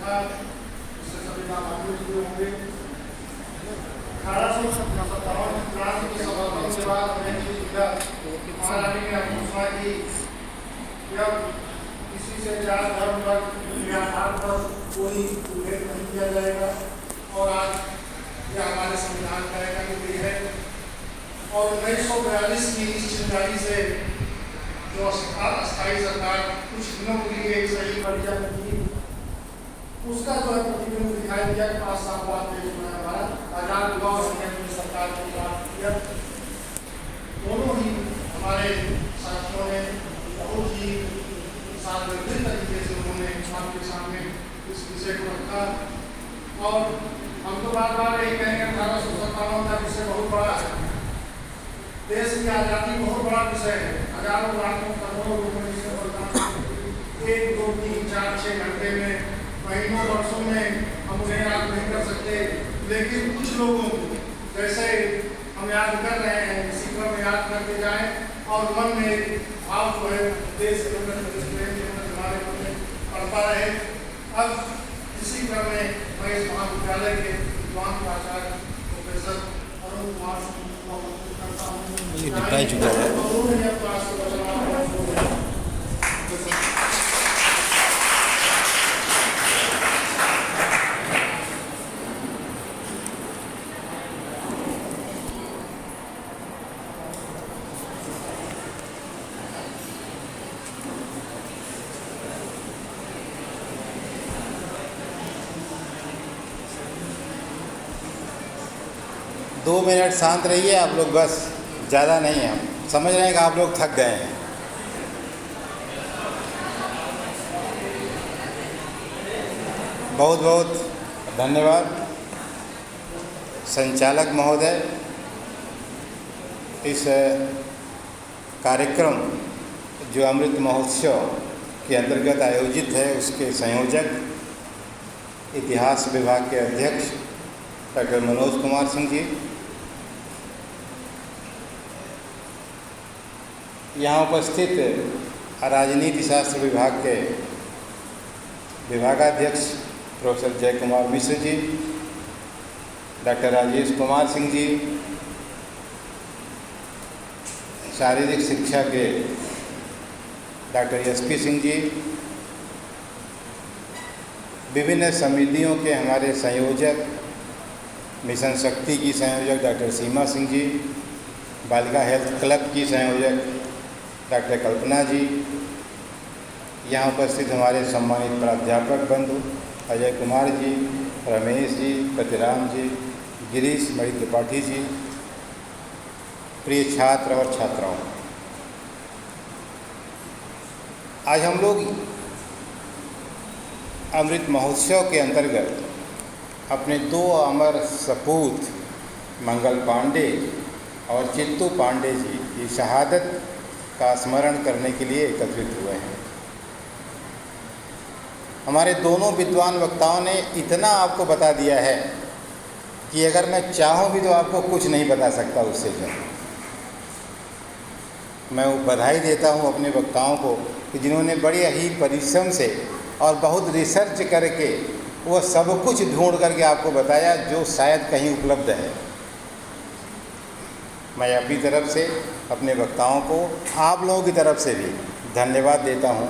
था, इससे सभी लाभान्वित हुए होंगे। 1857 क्रांति के समापन के बाद महारानी ने घोषणा की जब किसी से जात धर्म पर या आधार पर कोई भेद नहीं किया जाएगा, और आज यह हमारे संविधान का एक अंग भी है। और 1942 की इस चिंगारी से जो अस्थायी सरकार कुछ दिनों के लिए एक सही परिचय की, उसका जो है प्रतिबिंब दिखाई दिया कि 5 साल बाद देश में हमारा आजाद हुआ और सरकार को प्राप्त किया। दोनों ही हमारे साथियों ने बहुत ही सार्वजनिक तरीके से उन्होंने आपके सामने इस विषय को रखा। और हम तो बार बार यही कहेंगे 1857 का विषय बहुत बड़ा है, देश की आज़ादी बहुत बड़ा विषय है। हजारों लाखों करोड़ों लोगों ने इसे बलिदान 1, 2, 3, 4, 6 घंटे में, महीनों वर्षों में हम उन्हें याद नहीं कर सकते, लेकिन कुछ लोगों को जैसे हम याद कर रहे हैं इसी क्रम में याद करते जाएं और मन में भाव जो है देश के अंदर हमारे मन में पड़ता रहे। अब इसी क्रम में मैं इस महाविद्यालय के विद्वान प्राचार्य प्रोफेसर अरुण कुमार करता हूँ। दिखाई चुका है। 2 मिनट शांत रहिए आप लोग, बस ज़्यादा नहीं है। हम समझ रहे हैं कि आप लोग थक गए हैं। बहुत बहुत धन्यवाद संचालक महोदय। इस कार्यक्रम जो अमृत महोत्सव के अंतर्गत आयोजित है उसके संयोजक इतिहास विभाग के अध्यक्ष डॉक्टर मनोज कुमार सिंह जी, यहाँ उपस्थित राजनीति शास्त्र विभाग के विभागाध्यक्ष प्रोफेसर जय कुमार मिश्र जी, डॉक्टर राजेश कुमार सिंह जी, शारीरिक शिक्षा के डॉक्टर एसपी सिंह जी, विभिन्न समितियों के हमारे संयोजक, मिशन शक्ति की संयोजक डॉक्टर सीमा सिंह जी, बालिका हेल्थ क्लब की संयोजक डॉक्टर कल्पना जी, यहाँ उपस्थित हमारे सम्मानित प्राध्यापक बंधु अजय कुमार जी, रमेश जी, प्रतिराम जी, गिरीश मणि त्रिपाठी जी, प्रिय छात्र और छात्राओं, आज हम लोग अमृत महोत्सव के अंतर्गत अपने 2 अमर सपूत मंगल पांडे और चित्तू पांडे जी की शहादत का स्मरण करने के लिए एकत्रित हुए हैं। हमारे दोनों विद्वान वक्ताओं ने इतना आपको बता दिया है कि अगर मैं चाहूँ भी तो आपको कुछ नहीं बता सकता उससे ज़्यादा। मैं बधाई देता हूँ अपने वक्ताओं को कि जिन्होंने बड़े ही परिश्रम से और बहुत रिसर्च करके वो सब कुछ ढूंढ करके आपको बताया जो शायद कहीं उपलब्ध है। मैं अपनी तरफ से अपने वक्ताओं को आप लोगों की तरफ से भी धन्यवाद देता हूँ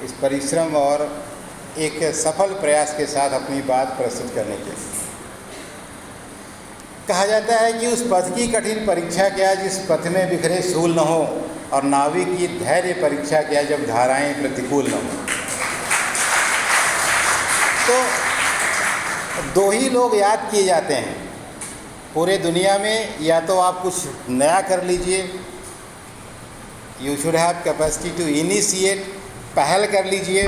इस परिश्रम और एक सफल प्रयास के साथ अपनी बात प्रस्तुत करने के लिए। कहा जाता है कि उस पथ की कठिन परीक्षा क्या जिस पथ में बिखरे सूल न हो, और नाविक की धैर्य परीक्षा क्या जब धाराएं प्रतिकूल न हो। तो 2 ही लोग याद किए जाते हैं पूरे दुनिया में, या तो आप कुछ नया कर लीजिए, you should have capacity to initiate, पहल कर लीजिए,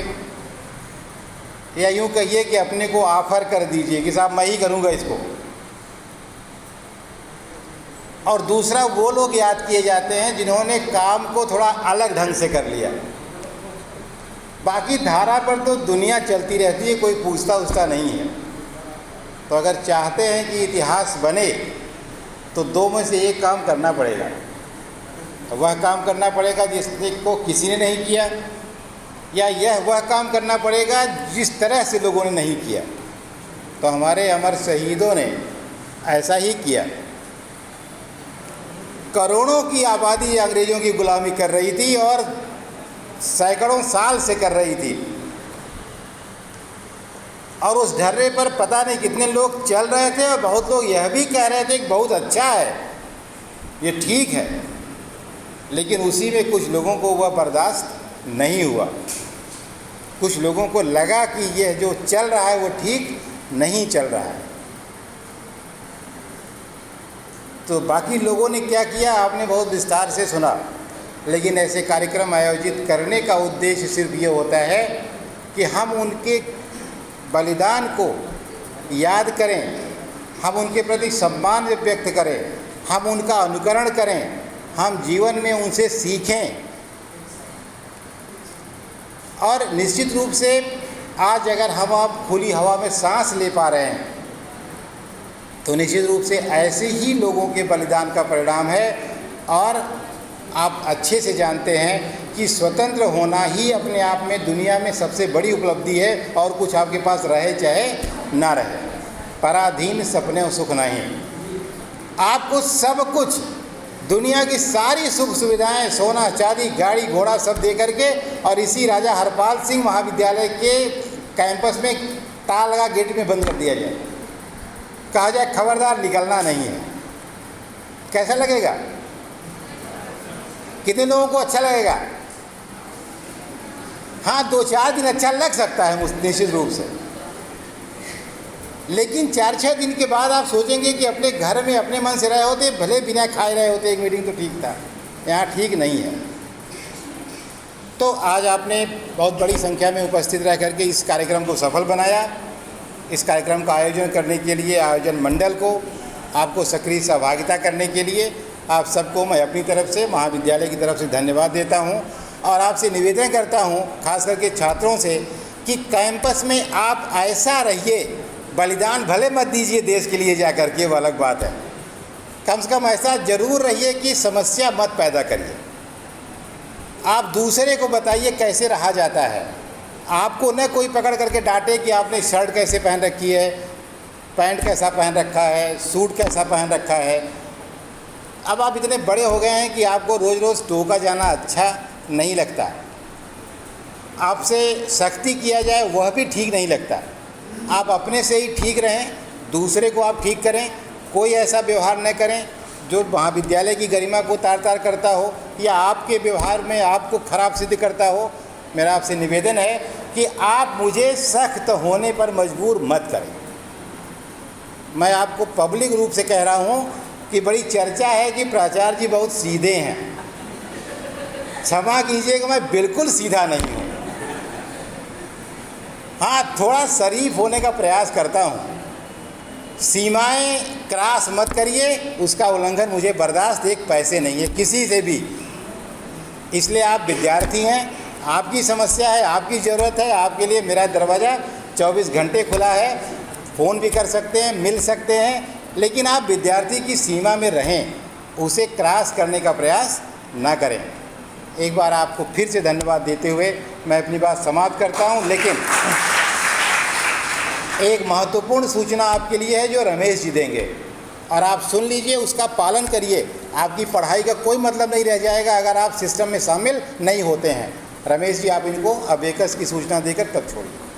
या यूँ कहिए कि अपने को ऑफर कर दीजिए कि साहब मैं ही करूँगा इसको। और दूसरा वो लोग याद किए जाते हैं जिन्होंने काम को थोड़ा अलग ढंग से कर लिया। बाकी धारा पर तो दुनिया चलती रहती है, कोई पूछता उसका नहीं है। तो अगर चाहते हैं कि इतिहास बने तो 2 में से एक काम करना पड़ेगा। वह काम करना पड़ेगा जिसको किसी ने नहीं किया, या यह वह काम करना पड़ेगा जिस तरह से लोगों ने नहीं किया। तो हमारे अमर शहीदों ने ऐसा ही किया। करोड़ों की आबादी अंग्रेज़ों की गुलामी कर रही थी और सैकड़ों साल से कर रही थी, और उस ढर्रे पर पता नहीं कितने लोग चल रहे थे और बहुत लोग यह भी कह रहे थे कि बहुत अच्छा है, ये ठीक है। लेकिन उसी में कुछ लोगों को वह बर्दाश्त नहीं हुआ। कुछ लोगों को लगा कि यह जो चल रहा है वो ठीक नहीं चल रहा है। तो बाकी लोगों ने क्या किया आपने बहुत विस्तार से सुना। लेकिन ऐसे कार्यक्रम आयोजित करने का उद्देश्य सिर्फ ये होता है कि हम उनके बलिदान को याद करें, हम उनके प्रति सम्मान व्यक्त करें, हम उनका अनुकरण करें, हम जीवन में उनसे सीखें। और निश्चित रूप से आज अगर हम आप खुली हवा में सांस ले पा रहे हैं तो निश्चित रूप से ऐसे ही लोगों के बलिदान का परिणाम है। और आप अच्छे से जानते हैं कि स्वतंत्र होना ही अपने आप में दुनिया में सबसे बड़ी उपलब्धि है, और कुछ आपके पास रहे चाहे ना रहे। पराधीन सपने और सुख नहीं। आपको सब कुछ दुनिया की सारी सुख सुविधाएं, सोना चांदी गाड़ी घोड़ा सब दे करके, और इसी राजा हरपाल सिंह महाविद्यालय के कैंपस में ताला लगा गेट में बंद कर दिया जाए, कहा जाए खबरदार निकलना नहीं है। कैसा लगेगा? कितने लोगों को अच्छा लगेगा? हाँ, 2-4 दिन अच्छा लग सकता है निश्चित रूप से, लेकिन 4-6 दिन के बाद आप सोचेंगे कि अपने घर में अपने मन से रहे होते, भले बिना खाए रहे होते, एक मीटिंग तो ठीक था, यहाँ ठीक नहीं है। तो आज आपने बहुत बड़ी संख्या में उपस्थित रह करके इस कार्यक्रम को सफल बनाया। इस कार्यक्रम का आयोजन करने के लिए आयोजन मंडल को, आपको सक्रिय सहभागिता करने के लिए आप सबको मैं अपनी तरफ से, महाविद्यालय की तरफ से धन्यवाद देता हूं। और आपसे निवेदन करता हूं, खास करके छात्रों से, कि कैंपस में आप ऐसा रहिए, बलिदान भले मत दीजिए देश के लिए जा कर के, वो अलग बात है, कम से कम ऐसा ज़रूर रहिए कि समस्या मत पैदा करिए। आप दूसरे को बताइए कैसे रहा जाता है। आपको न कोई पकड़ करके डांटे कि आपने शर्ट कैसे पहन रखी है, पैंट कैसा पहन रखा है, सूट कैसा पहन रखा है। अब आप इतने बड़े हो गए हैं कि आपको रोज़ रोज़ टोका जाना अच्छा नहीं लगता, आपसे सख्ती किया जाए वह भी ठीक नहीं लगता। आप अपने से ही ठीक रहें, दूसरे को आप ठीक करें। कोई ऐसा व्यवहार न करें जो महाविद्यालय की गरिमा को तार तार करता हो या आपके व्यवहार में आपको खराब सिद्ध करता हो। मेरा आपसे निवेदन है कि आप मुझे सख्त होने पर मजबूर मत करें। मैं आपको पब्लिक रूप से कह रहा हूं कि बड़ी चर्चा है कि प्राचार्य जी बहुत सीधे हैं। क्षमा कीजिएगा, मैं बिल्कुल सीधा नहीं हूं। हाँ, थोड़ा शरीफ होने का प्रयास करता हूं। सीमाएं क्रॉस मत करिए, उसका उल्लंघन मुझे बर्दाश्त एक पैसे नहीं है किसी से भी। इसलिए आप विद्यार्थी हैं, आपकी समस्या है, आपकी ज़रूरत है, आपके लिए मेरा दरवाज़ा 24 घंटे खुला है। फ़ोन भी कर सकते हैं, मिल सकते हैं, लेकिन आप विद्यार्थी की सीमा में रहें, उसे क्रॉस करने का प्रयास ना करें। एक बार आपको फिर से धन्यवाद देते हुए मैं अपनी बात समाप्त करता हूं। लेकिन एक महत्वपूर्ण सूचना आपके लिए है जो रमेश जी देंगे, और आप सुन लीजिए, उसका पालन करिए। आपकी पढ़ाई का कोई मतलब नहीं रह जाएगा अगर आप सिस्टम में शामिल नहीं होते हैं। रमेश जी, आप इनको अबेकस की सूचना देकर तब छोड़िए।